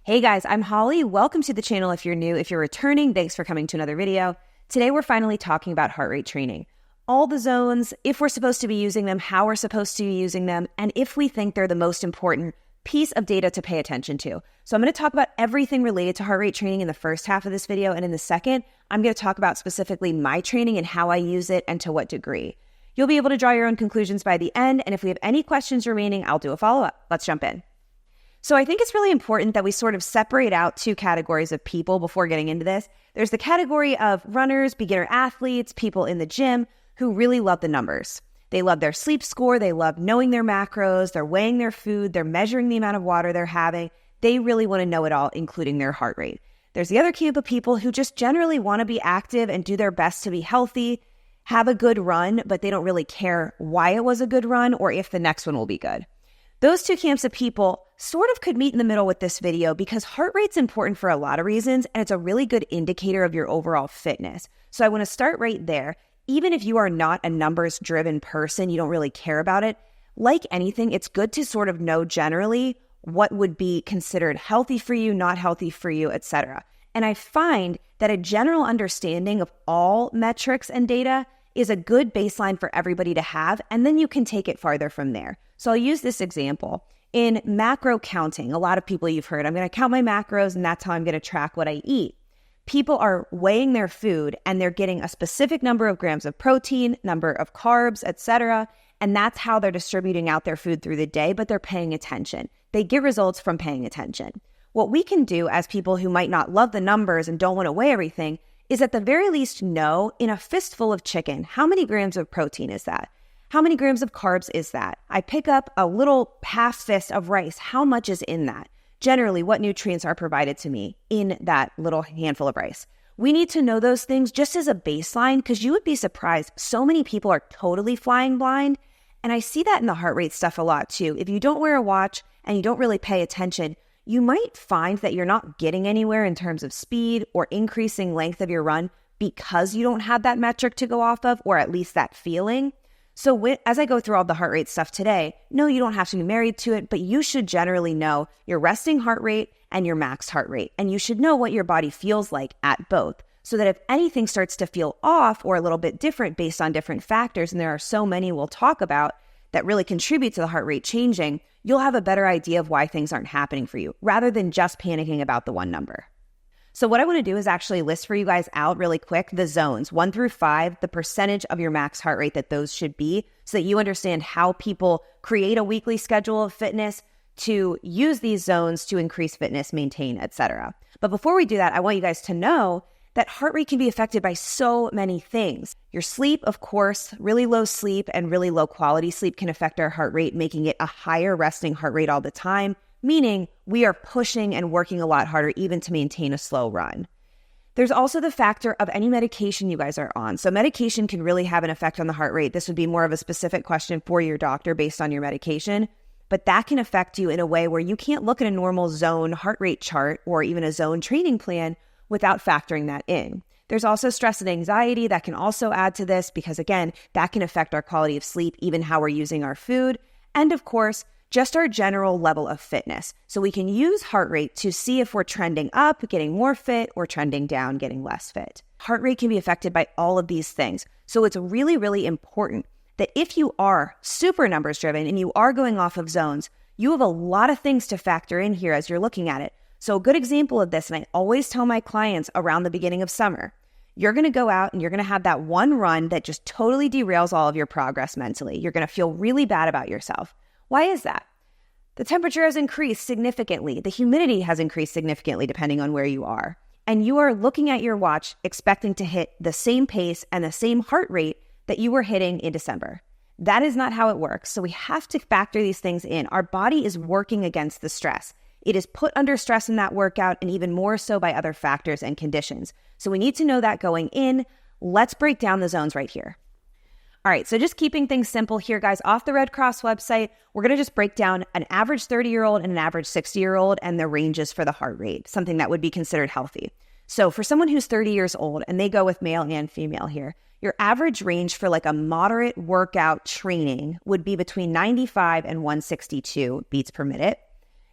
Hey guys, I'm Holly. Welcome to the channel if you're new. If you're returning, thanks for coming to another video. Today we're finally talking about heart rate training. All the zones, if we're supposed to be using them, how we're supposed to be using them, and if we think they're the most important piece of data to pay attention to. So I'm going to talk about everything related to heart rate training in the first half of this video, and in the second, I'm going to talk about specifically my training and how I use it and to what degree. You'll be able to draw your own conclusions by the end, and if we have any questions remaining, I'll do a follow-up. Let's jump in. So I think it's really important that we sort of separate out two categories of people before getting into this. There's the category of runners, beginner athletes, people in the gym who really love the numbers. They love their sleep score. They love knowing their macros. They're weighing their food. They're measuring the amount of water they're having. They really want to know it all, including their heart rate. There's the other camp of people who just generally want to be active and do their best to be healthy, have a good run, but they don't really care why it was a good run or if the next one will be good. Those two camps of people sort of could meet in the middle with this video because heart rate's important for a lot of reasons, and it's a really good indicator of your overall fitness. So I want to start right there. Even if you are not a numbers-driven person, you don't really care about it, like anything, it's good to sort of know generally what would be considered healthy for you, not healthy for you, etc. And I find that a general understanding of all metrics and data is a good baseline for everybody to have, and then you can take it farther from there. So I'll use this example. In macro counting, a lot of people you've heard, I'm going to count my macros and that's how I'm going to track what I eat. People are weighing their food and they're getting a specific number of grams of protein, number of carbs, etc. And that's how they're distributing out their food through the day, but they're paying attention. They get results from paying attention. What we can do as people who might not love the numbers and don't want to weigh everything is at the very least know in a fistful of chicken, how many grams of protein is that? How many grams of carbs is that? I pick up a little half fist of rice. How much is in that? Generally, what nutrients are provided to me in that little handful of rice? We need to know those things just as a baseline because you would be surprised. So many people are totally flying blind. And I see that in the heart rate stuff a lot too. If you don't wear a watch and you don't really pay attention, you might find that you're not getting anywhere in terms of speed or increasing length of your run because you don't have that metric to go off of, or at least that feeling. So as I go through all the heart rate stuff today, no, you don't have to be married to it, but you should generally know your resting heart rate and your max heart rate. And you should know what your body feels like at both, so that if anything starts to feel off or a little bit different based on different factors, and there are so many we'll talk about that really contribute to the heart rate changing, you'll have a better idea of why things aren't happening for you, rather than just panicking about the one number. So what I want to do is actually list for you guys out really quick the zones 1 through 5, the percentage of your max heart rate that those should be, so that you understand how people create a weekly schedule of fitness to use these zones to increase fitness, maintain, etc. But before we do that, I want you guys to know that heart rate can be affected by so many things. Your sleep, of course, really low sleep and really low quality sleep can affect our heart rate, making it a higher resting heart rate all the time, meaning we are pushing and working a lot harder even to maintain a slow run. There's also the factor of any medication you guys are on. So medication can really have an effect on the heart rate. This would be more of a specific question for your doctor based on your medication, but that can affect you in a way where you can't look at a normal zone heart rate chart or even a zone training plan without factoring that in. There's also stress and anxiety that can also add to this because, again, that can affect our quality of sleep, even how we're using our food, and of course, just our general level of fitness. So we can use heart rate to see if we're trending up, getting more fit, or trending down, getting less fit. Heart rate can be affected by all of these things. So it's really, really important that if you are super numbers driven and you are going off of zones, you have a lot of things to factor in here as you're looking at it. So a good example of this, and I always tell my clients around the beginning of summer, you're going to go out and you're going to have that one run that just totally derails all of your progress mentally. You're going to feel really bad about yourself. Why is that? The temperature has increased significantly. The humidity has increased significantly depending on where you are. And you are looking at your watch expecting to hit the same pace and the same heart rate that you were hitting in December. That is not how it works. So we have to factor these things in. Our body is working against the stress. It is put under stress in that workout and even more so by other factors and conditions. So we need to know that going in. Let's break down the zones right here. All right, so just keeping things simple here, guys, off the Red Cross website, we're going to just break down an average 30-year-old and an average 60-year-old and their ranges for the heart rate, something that would be considered healthy. So for someone who's 30 years old, and they go with male and female here, your average range for like a moderate workout training would be between 95 and 162 beats per minute.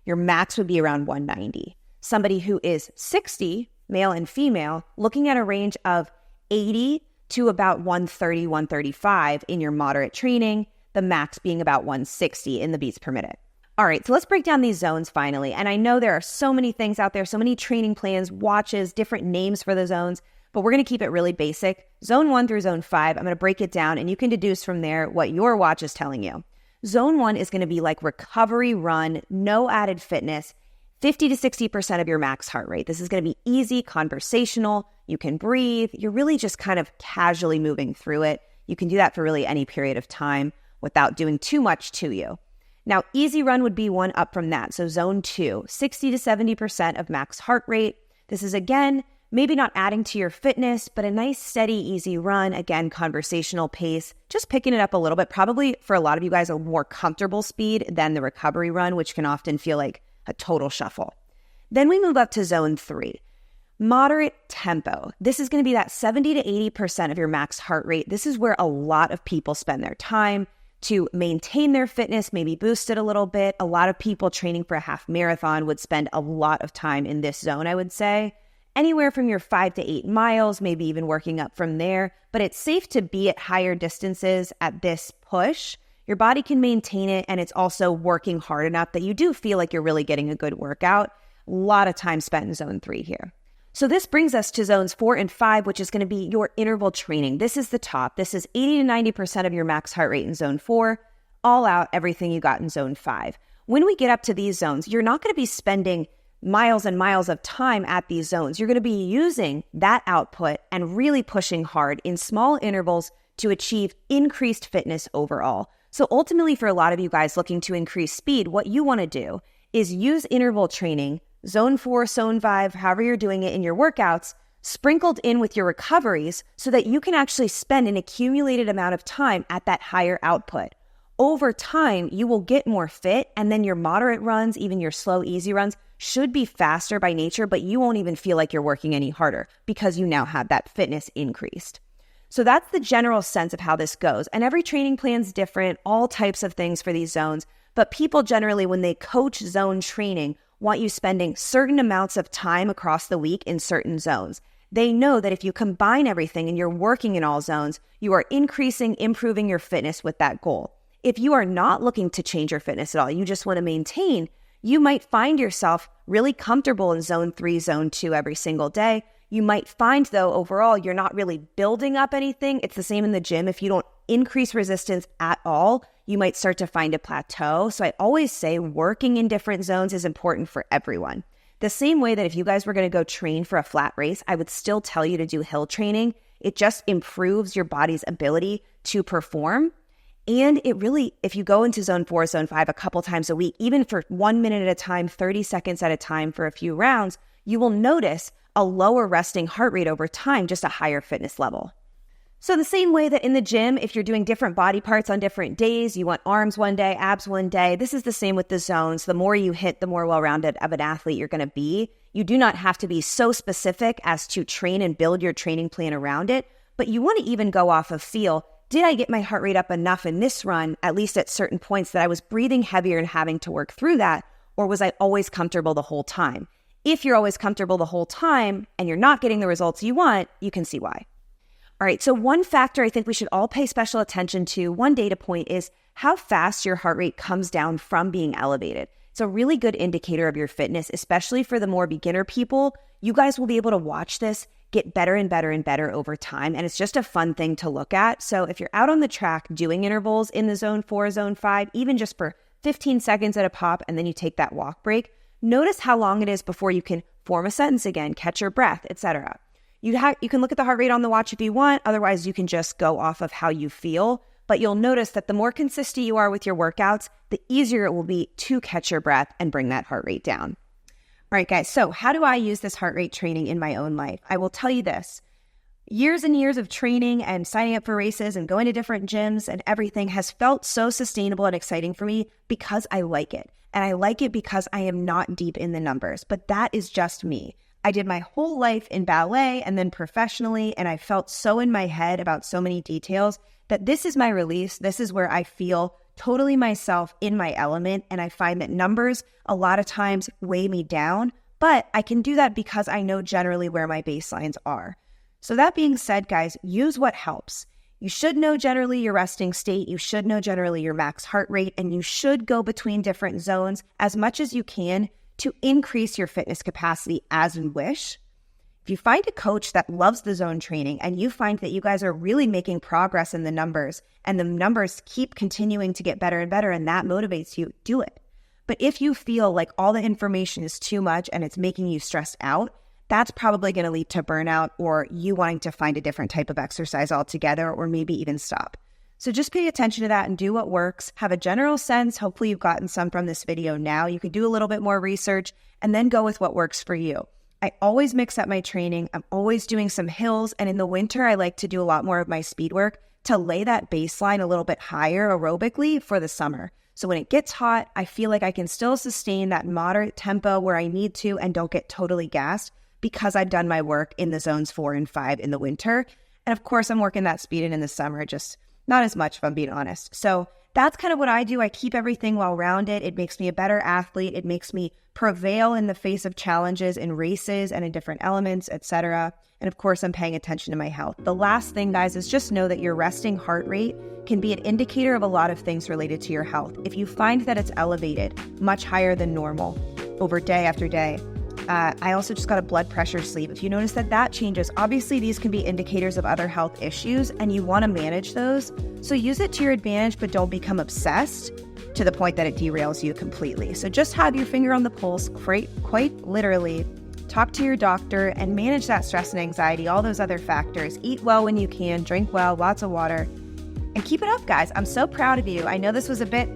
Your max would be around 190. somebody who is 60, male and female, looking at a range of 80 to about 130, 135 in your moderate training, the max being about 160 in the beats per minute. All right, so let's break down these zones finally. And I know there are so many things out there, so many training plans, watches, different names for the zones, but we're going to keep it really basic. Zone 1 through zone 5, I'm going to break it down and you can deduce from there what your watch is telling you. Zone 1 is going to be like recovery run, no added fitness, 50 to 60% of your max heart rate. This is going to be easy, conversational. You can breathe. You're really just kind of casually moving through it. You can do that for really any period of time without doing too much to you. Now, easy run would be one up from that. So zone 2, 60 to 70% of max heart rate. This is, again, maybe not adding to your fitness, but a nice, steady, easy run. Again, conversational pace, just picking it up a little bit. Probably for a lot of you guys, a more comfortable speed than the recovery run, which can often feel like a total shuffle. Then we move up to zone 3, moderate tempo. This is going to be that 70 to 80% of your max heart rate. This is where a lot of people spend their time to maintain their fitness, maybe boost it a little bit. A lot of people training for a half marathon would spend a lot of time in this zone, I would say. Anywhere from your 5 to 8 miles, maybe even working up from there. But it's safe to be at higher distances at this push. Your body can maintain it, and it's also working hard enough that you do feel like you're really getting a good workout. A lot of time spent in zone 3 here. So this brings us to zones 4 and 5, which is going to be your interval training. This is the top. This is 80 to 90% of your max heart rate in zone 4, all out, everything you got in zone 5. When we get up to these zones, you're not going to be spending miles and miles of time at these zones. You're going to be using that output and really pushing hard in small intervals to achieve increased fitness overall. So ultimately, for a lot of you guys looking to increase speed, what you want to do is use interval training, zone 4, zone 5, however you're doing it in your workouts, sprinkled in with your recoveries so that you can actually spend an accumulated amount of time at that higher output. Over time, you will get more fit, and then your moderate runs, even your slow, easy runs, should be faster by nature, but you won't even feel like you're working any harder because you now have that fitness increased. So that's the general sense of how this goes. And every training plan's different, all types of things for these zones. But people generally, when they coach zone training, want you spending certain amounts of time across the week in certain zones. They know that if you combine everything and you're working in all zones, you are increasing, improving your fitness with that goal. If you are not looking to change your fitness at all, you just want to maintain, you might find yourself really comfortable in zone 3, zone 2 every single day. You might find, though, overall, you're not really building up anything. It's the same in the gym. If you don't increase resistance at all, you might start to find a plateau. So I always say working in different zones is important for everyone. The same way that if you guys were going to go train for a flat race, I would still tell you to do hill training. It just improves your body's ability to perform. And it really, if you go into zone 4, zone 5 a couple times a week, even for 1 minute at a time, 30 seconds at a time for a few rounds, you will notice a lower resting heart rate over time, just a higher fitness level. So the same way that in the gym, if you're doing different body parts on different days, you want arms one day, abs one day, this is the same with the zones. The more you hit, the more well-rounded of an athlete you're going to be. You do not have to be so specific as to train and build your training plan around it, but you want to even go off of feel, did I get my heart rate up enough in this run, at least at certain points, that I was breathing heavier and having to work through that, or was I always comfortable the whole time? If you're always comfortable the whole time and you're not getting the results you want, you can see why. All right, so one factor I think we should all pay special attention to, one data point, is how fast your heart rate comes down from being elevated. It's a really good indicator of your fitness, especially for the more beginner people. You guys will be able to watch this get better and better and better over time, and it's just a fun thing to look at. So if you're out on the track doing intervals in the zone 4, zone 5, even just for 15 seconds at a pop, and then you take that walk break, notice how long it is before you can form a sentence again, catch your breath, etc. You can look at the heart rate on the watch if you want. Otherwise, you can just go off of how you feel. But you'll notice that the more consistent you are with your workouts, the easier it will be to catch your breath and bring that heart rate down. All right, guys. So how do I use this heart rate training in my own life? I will tell you this. Years and years of training and signing up for races and going to different gyms and everything has felt so sustainable and exciting for me because I like it. And I like it because I am not deep in the numbers, but that is just me. I did my whole life in ballet and then professionally, and I felt so in my head about so many details that this is my release. This is where I feel totally myself in my element, and I find that numbers a lot of times weigh me down, but I can do that because I know generally where my baselines are. So that being said, guys, use what helps. You should know generally your resting state, you should know generally your max heart rate, and you should go between different zones as much as you can to increase your fitness capacity as you wish. If you find a coach that loves the zone training and you find that you guys are really making progress in the numbers and the numbers keep continuing to get better and better and that motivates you, do it. But if you feel like all the information is too much and it's making you stressed out, that's probably going to lead to burnout or you wanting to find a different type of exercise altogether or maybe even stop. So just pay attention to that and do what works. Have a general sense. Hopefully you've gotten some from this video now. You could do a little bit more research and then go with what works for you. I always mix up my training. I'm always doing some hills. And in the winter, I like to do a lot more of my speed work to lay that baseline a little bit higher aerobically for the summer. So when it gets hot, I feel like I can still sustain that moderate tempo where I need to and don't get totally gassed because I've done my work in the zones 4 and 5 in the winter. And of course, I'm working that speed in the summer, just not as much if I'm being honest. So that's kind of what I do. I keep everything well-rounded. It makes me a better athlete. It makes me prevail in the face of challenges in races and in different elements, etc. And of course, I'm paying attention to my health. The last thing, guys, is just know that your resting heart rate can be an indicator of a lot of things related to your health. If you find that it's elevated, much higher than normal over day after day, I also just got a blood pressure sleeve. If you notice that that changes, obviously these can be indicators of other health issues and you want to manage those. So use it to your advantage, but don't become obsessed to the point that it derails you completely. So just have your finger on the pulse, quite literally. Talk to your doctor and manage that stress and anxiety, all those other factors. Eat well when you can, drink well, lots of water, and keep it up, guys. I'm so proud of you. I know this was a bit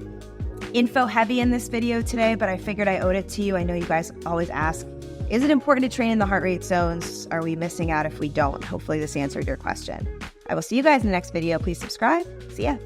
info heavy in this video today, but I figured I owed it to you. I know you guys always ask, is it important to train in the heart rate zones? Are we missing out if we don't? Hopefully this answered your question. I will see you guys in the next video. Please subscribe. See ya.